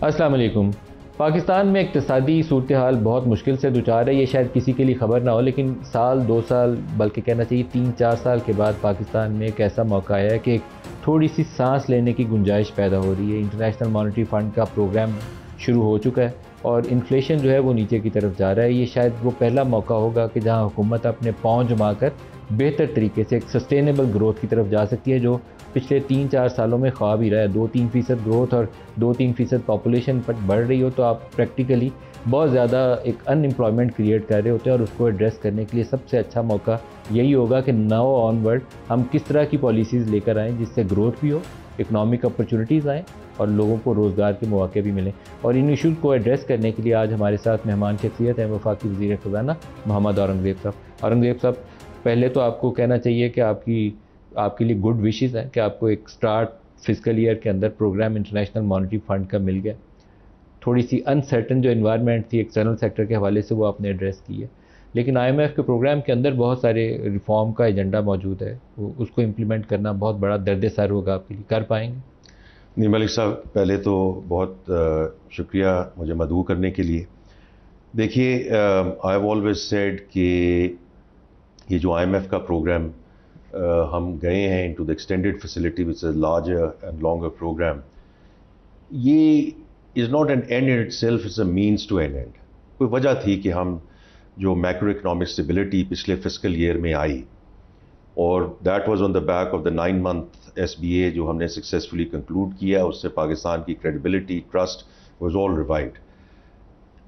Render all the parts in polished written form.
السلام علیکم۔ پاکستان میں اقتصادی صورتحال بہت مشکل سے دوچار ہے، یہ شاید کسی کے لیے خبر نہ ہو، لیکن سال 2 سال بلکہ کہنا چاہیے 3-4 سال کے بعد پاکستان میں ایک ایسا موقع آیا ہے کہ ایک تھوڑی سی سانس لینے کی گنجائش پیدا ہو رہی ہے۔ انٹرنیشنل مانیٹری فنڈ کا پروگرام شروع ہو چکا ہے اور انفلیشن جو ہے وہ نیچے کی طرف جا رہا ہے۔ یہ شاید وہ پہلا موقع ہوگا کہ جہاں حکومت اپنے پاؤں جما کر بہتر طریقے سے ایک سسٹینیبل گروتھ کی طرف جا سکتی ہے، جو پچھلے 3-4 سالوں میں خواب ہی رہا ہے۔ 2-3% گروتھ اور 2-3% پاپولیشن پر بڑھ رہی ہو تو آپ پریکٹیکلی بہت زیادہ ایک ان امپلائمنٹ کریٹ کر رہے ہوتے ہیں، اور اس کو ایڈریس کرنے کے لیے سب سے اچھا موقع یہی ہوگا کہ ناؤ آن ورڈ ہم کس طرح کی پالیسیز لے کر آئیں جس سے گروتھ بھی ہو، اکنامک اپرچونیٹیز آئیں اور لوگوں کو روزگار کے مواقع بھی ملیں۔ اور ان ایشوز کو ایڈریس کرنے کے لیے آج ہمارے ساتھ مہمان شخصیت ہیں وفاقی وزیر خزانہ محمد اورنگزیب صاحب۔ اورنگزیب صاحب، پہلے تو آپ کو کہنا چاہیے کہ آپ کے لیے گڈ وشز ہیں کہ آپ کو ایک سٹارٹ فسکل ایئر کے اندر پروگرام انٹرنیشنل مانیٹری فنڈ کا مل گیا۔ تھوڑی سی انسرٹن جو انوائرمنٹ تھی ایکسٹرنل سیکٹر کے حوالے سے وہ آپ نے ایڈریس کی ہے، لیکن آئی ایم ایف کے پروگرام کے اندر بہت سارے ریفارم کا ایجنڈا موجود ہے، اس کو امپلیمنٹ کرنا بہت بڑا درد سر ہوگا آپ کے لیے، کر پائیں گے؟ نہیں ملک صاحب، پہلے تو بہت شکریہ مجھے مدعو کرنے کے لیے۔ دیکھیے، آئی ہیو آلویز سیڈ کہ یہ جو آئی ایم ایف کا پروگرام ہم گئے ہیں into the extended facility which is larger and longer programme, یہ is not an end in itself, is a means to an end. کوئی وجہ تھی کہ ہم جو میکرو اکنامک اسٹیبلٹی پچھلے فسکل ایئر میں آئی، اور that was on the back of the 9 month S B A جو ہم نے سکسیزفلی کنکلوڈ کیا، اس سے پاکستان کی credibility, trust was all revived.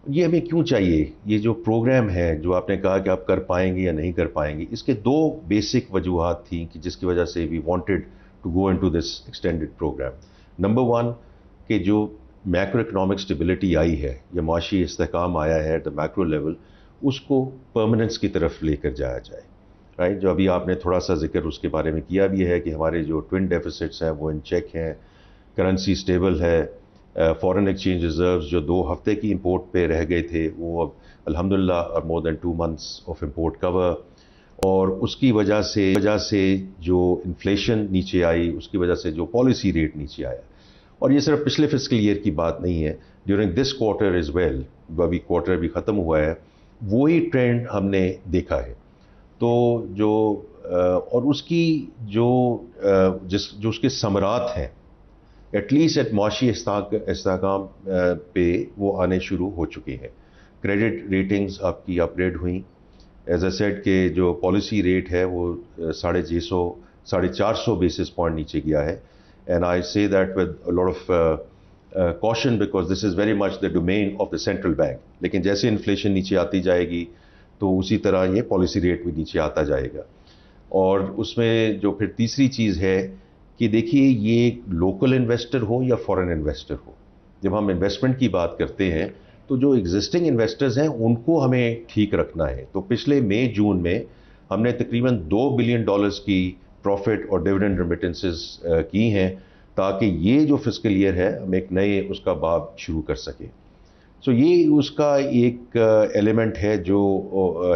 یہ ہمیں کیوں چاہیے؟ یہ جو پروگرام ہے جو آپ نے کہا کہ آپ کر پائیں گے یا نہیں کر پائیں گے، اس کے 2 بیسک وجوہات تھیں کہ جس کی وجہ سے we wanted to go into this extended programme. Number 1 کہ جو میکرو اکنامک اسٹیبلٹی آئی ہے یا معاشی استحکام آیا ہے ایٹ دا میکرو لیول، اس کو پرماننس کی طرف لے کر جایا جائے، رائٹ؟ جو ابھی آپ نے تھوڑا سا ذکر اس کے بارے میں کیا بھی ہے کہ ہمارے جو ٹوئن ڈیفیسٹس ہیں وہ ان چیک ہیں، کرنسی اسٹیبل ہے، فارن ایکسچینج ریزروز جو 2 ہفتے کی امپورٹ پہ رہ گئے تھے وہ اب الحمدللہ مور دین 2 months آف امپورٹ کور، اور اس کی وجہ سے جو انفلیشن نیچے آئی، اس کی وجہ سے جو پالیسی ریٹ نیچے آیا۔ اور یہ صرف پچھلے فسکل ایئر کی بات نہیں ہے، during this quarter as well, ابھی کوارٹر بھی ختم ہوا ہے، وہی ٹرینڈ ہم نے دیکھا ہے۔ تو جو اور اس کی جو اس کے ثمرات ہیں ایٹ لیسٹ ایٹ معاشی استحکام پہ وہ آنے شروع ہو چکے ہیں۔ کریڈٹ ریٹنگز آپ کی اپ گریڈ ہوئیں، ایز اے سیڈ کہ جو پالیسی ریٹ ہے وہ 450 بیسس پوائنٹ نیچے گیا ہے، and I say that with lot of caution because this is very much the domain of the central bank. لیکن جیسے انفلیشن نیچے آتی جائے گی تو اسی طرح یہ پالیسی ریٹ بھی نیچے آتا جائے گا۔ اور اس میں جو پھر تیسری چیز ہے کہ دیکھیے، یہ لوکل انویسٹر ہو یا فورن انویسٹر ہو، جب ہم انویسٹمنٹ کی بات کرتے ہیں تو جو ایگزسٹنگ انویسٹرز ہیں ان کو ہمیں ٹھیک رکھنا ہے۔ تو پچھلے مئی-جون میں ہم نے تقریباً $2 billion کی پروفٹ اور ڈویڈنڈ ریمیٹنسز کی ہیں، تاکہ یہ جو فسکل ایئر ہے ہم ایک نئے اس کا باب شروع کر سکیں۔ سو یہ اس کا ایک ایلیمنٹ ہے جو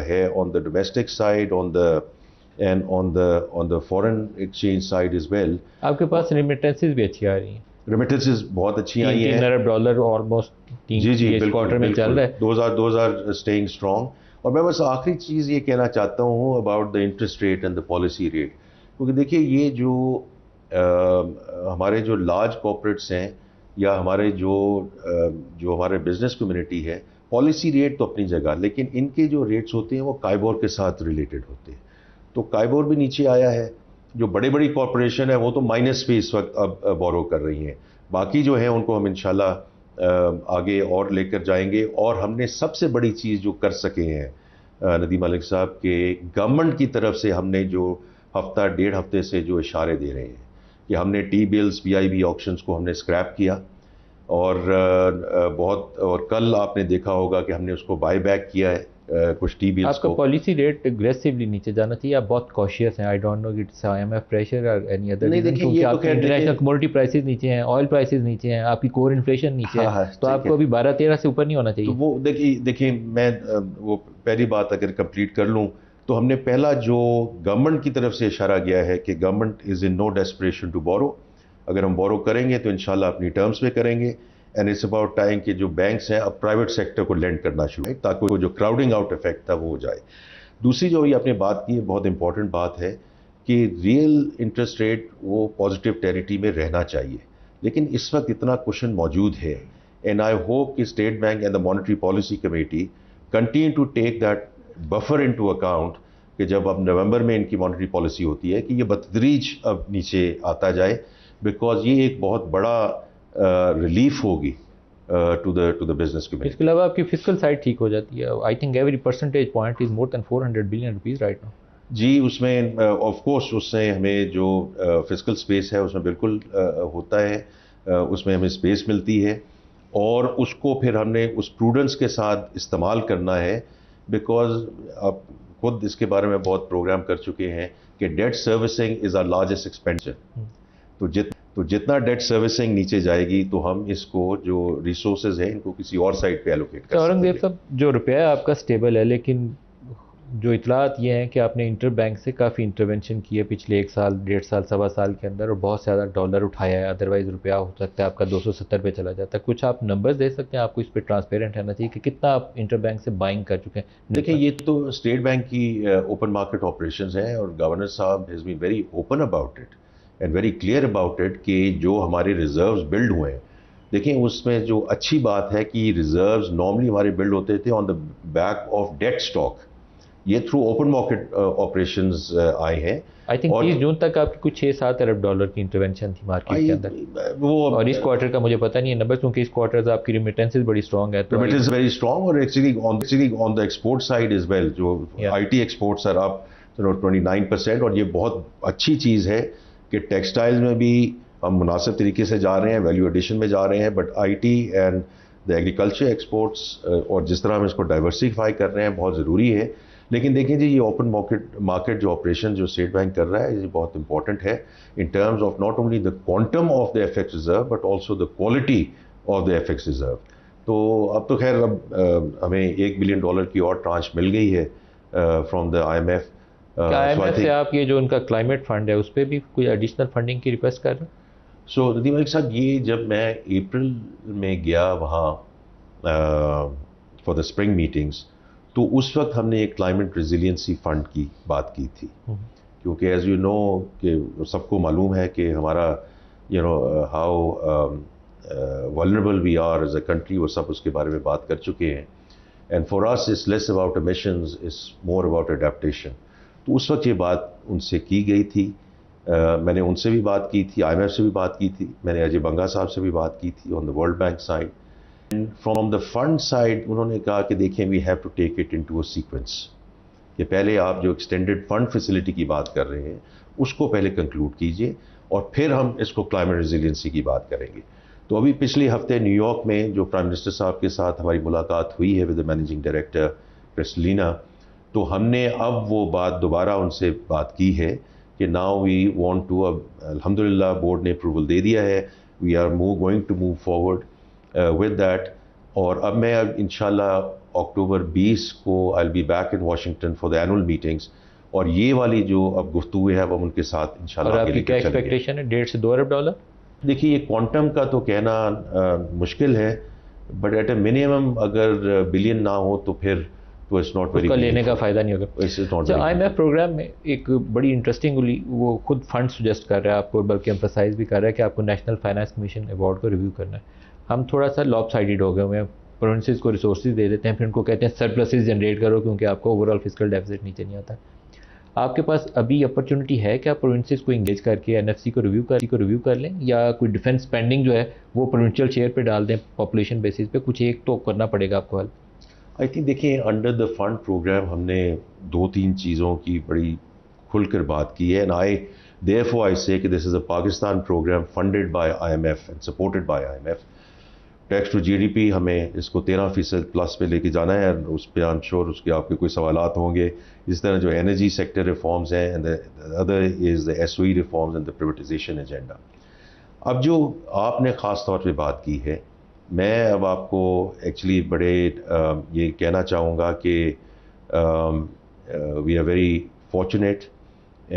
ہے on the domestic side, on the foreign exchange side as well. آپ کے پاس ریمیٹنسز بھی اچھی آ رہی ہیں، ریمیٹنسز بہت اچھی آئی ہیں، $3 ارب آلموسٹ جی کوارٹر میں چل رہا ہے۔ Those are staying strong. اور میں بس آخری چیز یہ کہنا چاہتا ہوں about the interest rate and the policy rate, کیونکہ دیکھیے یہ جو ہمارے جو لارج کارپوریٹس ہیں یا ہمارے جو ہمارے بزنس کمیونٹی ہے، پالیسی ریٹ تو اپنی جگہ، لیکن ان کے جو ریٹس ہوتے ہیں وہ کائبور کے ساتھ ریلیٹڈ ہوتے ہیں، تو کائبور بھی نیچے آیا ہے۔ جو بڑی کارپوریشن ہے وہ تو مائنس پہ اس وقت اب بورو کر رہی ہیں، باقی جو ہیں ان کو ہم انشاءاللہ آگے اور لے کر جائیں گے۔ اور ہم نے سب سے بڑی چیز جو کر سکے ہیں ندیم ملک صاحب، کہ گورنمنٹ کی طرف سے ہم نے جو ہفتہ 1.5 ہفتے سے جو اشارے دے رہے ہیں کہ ہم نے ٹی بلز PIB آکشنز کو ہم نے اسکریپ کیا، اور کل آپ نے دیکھا ہوگا کہ ہم نے اس کو بائی بیک کیا ہے کچھ ٹی بلز کو۔ آپ کا پالیسی ریٹ اگریسولی نیچے جانا چاہیے، آپ بہت کوشیس ہیں۔ I don't know it's IMF pressure اور اینی ادر، نہیں دیکھیے یہ تو انٹرنیشنل کموڈٹی پرائسز نیچے ہیں، آئل پرائسز نیچے ہیں، آپ کی کور انفلیشن نیچے ہے، تو آپ کو ابھی 12-13 سے اوپر نہیں ہونا چاہیے۔ تو وہ دیکھیں میں وہ پہلی بات اگر کمپلیٹ کر لوں تو ہم نے پہلا جو گورنمنٹ کی طرف سے اشارہ گیا ہے کہ government is in no desperation to borrow, اگر ہم بورو کریں گے تو انشاءاللہ اپنی ٹرمز پہ کریں گے، اینڈ اٹس اباؤٹ ٹائم کہ جو بینکس ہیں اب پرائیویٹ سیکٹر کو لینڈ کرنا شروع کریں تاکہ جو کراؤڈنگ آؤٹ افیکٹ تھا وہ ہو جائے. دوسری جو آپ نے بات کی ہے بہت امپورٹنٹ بات ہے کہ ریئل انٹرسٹ ریٹ وہ پازیٹیو ٹیریٹری میں رہنا چاہیے, لیکن اس وقت اتنا کوشن موجود ہے. اینڈ آئی ہوپ کہ State Bank and the monetary policy committee continue to take that buffer into account کہ جب اب نومبر میں ان کی مانیٹری پالیسی ہوتی ہے کہ یہ بتدریج اب نیچے آتا جائے, بیکاز یہ ایک بہت بڑا ریلیف ہوگی ٹو دا بزنس کمیونٹی. اس کے علاوہ آپ کی فسکل سائڈ ٹھیک ہو جاتی ہے. I think every percentage point is more than 400 billion rupees right now. جی اس میں آف کورس اس سے ہمیں جو فسکل اسپیس ہے اس میں بالکل ہوتا ہے, اس میں ہمیں اسپیس ملتی ہے اور اس کو پھر ہم نے اس پروڈنس کے ساتھ استعمال کرنا ہے, بیکاز آپ خود اس کے بارے میں بہت پروگرام کر چکے ہیں کہ debt servicing is our largest expenditure. تو جتنا ڈیٹ سروسنگ نیچے جائے گی تو ہم اس کو جو ریسورسز ہیں ان کو کسی اور سائڈ پہ ایلوکیٹ کر سکتے ہیں. اورنگزیب صاحب جو روپیہ آپ کا اسٹیبل ہے, لیکن جو اطلاعات یہ ہیں کہ آپ نے انٹر بینک سے کافی انٹرونشن کی ہے پچھلے 1 سال 1.5 سال سوا سال کے اندر, اور بہت زیادہ ڈالر اٹھایا ہے, ادروائز روپیہ ہو سکتا ہے آپ کا 270 پہ چلا جاتا ہے. کچھ آپ نمبرز دے سکتے ہیں؟ آپ کو اس پہ ٹرانسپیرنٹ رہنا چاہیے کہ کتنا آپ انٹر بینک سے بائنگ کر چکے ہیں. دیکھیں یہ تو اسٹیٹ بینک کی اوپن مارکیٹ آپریشنز ہیں اور گورنر صاحب has been very open about it and very clear about it کہ جو ہمارے ریزروز بلڈ ہوئے ہیں, دیکھیں اس میں جو اچھی بات ہے کہ ریزروز نارملی ہمارے بلڈ ہوتے تھے on the back of debt stock, یہ تھرو اوپن مارکیٹ آپریشنز آئے ہیں. آئی تھنک 30 جون تک آپ کی کچھ 6-7 ارب ڈالر کی انٹرونشن تھی مارکیٹ کے اندر, اور اس کوارٹر کا مجھے پتہ نہیں ہے نمبر, کیونکہ اس کوارٹر آپ کی ریمیٹنسز بڑی اسٹرانگ ہے. ریمیٹنس ویری اسٹرانگ, اور actually on the export side as well, جو I T exports are up 29%, اور یہ بہت اچھی چیز ہے کہ ٹیکسٹائلز میں بھی ہم مناسب طریقے سے جا رہے ہیں, ویلیو ایڈیشن میں جا رہے ہیں, but I T and the agriculture exports اور جس طرح ہم اس کو ڈائیورسیفائی کر رہے ہیں بہت ضروری ہے. لیکن دیکھیں جی یہ اوپن مارکیٹ جو آپریشن جو اسٹیٹ بینک کر رہا ہے یہ بہت امپورٹنٹ ہے in terms of not only the quantum of the F X reserve but also the quality of the F X reserve. تو اب تو خیر اب ہمیں $1 بلین کی اور ٹرانچ مل گئی ہے from the I M F. I M F سے آپ یہ جو ان کا کلائمیٹ فنڈ ہے اس پہ بھی کوئی ایڈیشنل فنڈنگ کی ریکویسٹ کر رہے ہیں؟ سو ندیم ملک صاحب یہ جب میں اپریل میں گیا وہاں فار دا اسپرنگ میٹنگس تو اس وقت ہم نے ایک کلائمیٹ ریزیلینسی فنڈ کی بات کی تھی, کیونکہ ایز یو نو کہ سب کو معلوم ہے کہ ہمارا how vulnerable we are as a country, وہ سب اس کے بارے میں بات کر چکے ہیں. And for us it's less about emissions, it's more about adaptation. تو اس وقت یہ بات ان سے کی گئی تھی, میں نے ان سے بھی بات کی تھی, آئی ایم ایف سے بھی بات کی تھی, میں نے اجے بنگا صاحب سے بھی بات کی تھی on the World Bank side. From the fund side انہوں نے کہا کہ دیکھیں we have to take it into a sequence, کہ پہلے آپ جو ایکسٹینڈڈ فنڈ فیسلٹی کی بات کر رہے ہیں اس کو پہلے کنکلوڈ کیجئے اور پھر ہم اس کو کلائمیٹ ریزیلینسی کی بات کریں گے. تو ابھی پچھلے ہفتے نیو یارک میں جو پرائم منسٹر صاحب کے ساتھ ہماری ملاقات ہوئی ہے with the managing director Kristalina, تو ہم نے اب وہ بات دوبارہ ان سے بات کی ہے کہ ناؤ وی وانٹ ٹو, اب الحمدللہ بورڈ نے اپروول دے دیا ہے, we are going to move forward with that. اور اب میں اب انشاءاللہ اکتوبر 20 کو I will be back in Washington for the annual meetings, اور یہ والی جو اب گفتگو ہے اب ہم ان کے ساتھ انشاءاللہ. اور آپ کی کیا ایکسپیکٹیشن ہے 1.5 سے 2 ارب ڈالر؟ دیکھیے یہ کوانٹم کا تو کہنا مشکل ہے, بٹ ایٹ اے منیمم اگر بلین نہ ہو تو پھر تو اٹس ناٹ ویری, اس کا لینے کا فائدہ نہیں ہوگا. آئی ایم ایف پروگرام میں ایک بڑی انٹرسٹنگلی وہ خود فنڈ سجیسٹ کر رہا ہے آپ کو, بلکہ ایمفسائز بھی کر رہا ہے کہ آپ کو نیشنل فائنانس کمیشن ایوارڈ کو ریویو کرنا ہے. ہم تھوڑا سا لاپ سائڈڈ ہو گئے ہوئے ہیں, پروونسز کو ریسورسز دے دیتے ہیں, پھر ان کو کہتے ہیں سرپلسز جنریٹ کرو کیونکہ آپ کو اوور آل فسکل ڈیفیسٹ نیچے نہیں آتا. آپ کے پاس ابھی اپرچونٹی ہے کہ آپ پروونسز کو انگیج کر کے این ایف سی کو ریویو کر لیں, یا کوئی ڈیفینس اسپینڈنگ جو ہے وہ پروونشل شیئر پہ ڈال دیں پاپولیشن بیسس پہ؟ کچھ ایک تو کرنا پڑے گا آپ کو حل. آئی تھنک دیکھیں انڈر دا فنڈ پروگرام ہم نے 2-3 چیزوں کی بڑی کھل کر بات کی ہے, and I therefore I say کہ this is a Pakistan programme funded by I M F and supported by I M F. Tax to G D P ہمیں اس کو 13% پلس پہ لے کے جانا ہے, اس پہ آئی ایم شیور اس کے آپ کے کوئی سوالات ہوں گے. اس طرح جو انرجی سیکٹر ریفارمز ہیں, and other is the S O E reforms and the privatisation agenda. اب جو آپ نے خاص طور پہ بات کی ہے, میں اب آپ کو ایکچولی بڑے یہ کہنا چاہوں گا کہ we are very fortunate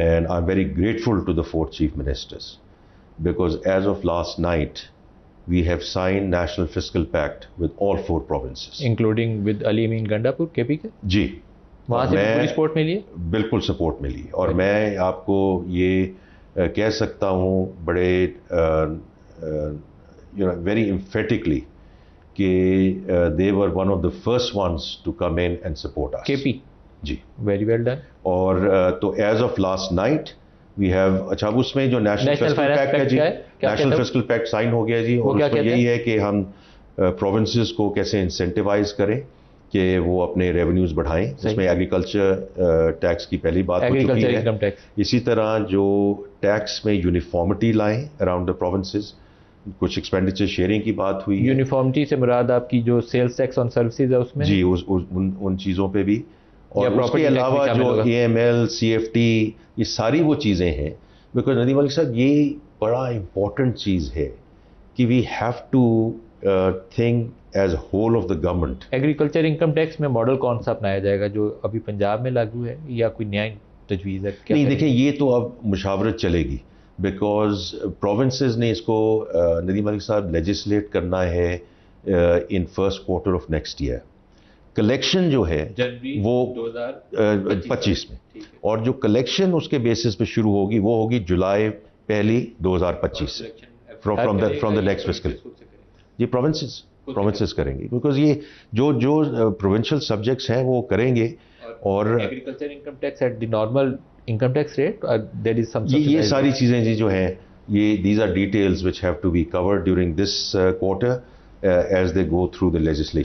and I'm very grateful to the 4 chief ministers, because as of last night we have signed National Fiscal Pact with all 4 provinces. Including with Ali Amin Gandapur K P کے جی وہاں سے پوری سپورٹ ملی ہے. بالکل support ملی اور میں آپ کو یہ کہہ سکتا ہوں بڑے ویری امفیٹکلی کہ they were one of the first ones to come in and support us. K P ji very well done. اور تو as of last night we have اچھا اس میں جو نیشنل فسکل پیکٹ ہے جی نیشنل فسکل پیکٹ سائن ہو گیا جی اور اس میں یہی ہے کہ ہم پروونسز کو کیسے انسینٹیوائز کریں کہ وہ اپنے ریونیوز بڑھائیں. اس میں ایگریکلچر ٹیکس کی پہلی بات ہو چکی ہے. اسی طرح جو ٹیکس میں یونیفارمٹی لائیں اراؤنڈ دا پروونسز. کچھ ایکسپینڈیچر شیئرنگ کی بات ہوئی. یونیفارمٹی سے مراد آپ کی جو سیلز ٹیکس آن سروسز ہے اس میں جی ان چیزوں پہ بھی. اور اس کے علاوہ جو A M L C F T یہ ساری وہ چیزیں ہیں. بیکاز ندیم ملک صاحب یہ بڑا امپورٹنٹ چیز ہے کہ we have to think as whole of the government. Agriculture income tax میں ماڈل کون سا اپنایا جائے گا جو ابھی پنجاب میں لاگو ہے یا کوئی نیا تجویز ہے؟ نہیں دیکھیں یہ تو اب مشاورت چلے گی بیکاز پروونسز نے اس کو ندیم ملک صاحب لیجسلیٹ کرنا ہے in first quarter of next year. Collection جو ہے وہ 2025 میں اور جو کلیکشن اس کے بیسس پہ شروع ہوگی وہ ہوگی جولائی 2025 سے فرام دا نیکسٹ فسکل. یہ پروونسز کریں گے بیکاز یہ جو پروونشل سبجیکٹس ہیں وہ کریں گے. اور agriculture income tax at the normal income tax rate there is some یہ ساری چیزیں جی جو ہیں یہ these are details which have to be covered during this quarter as they go through the legislation.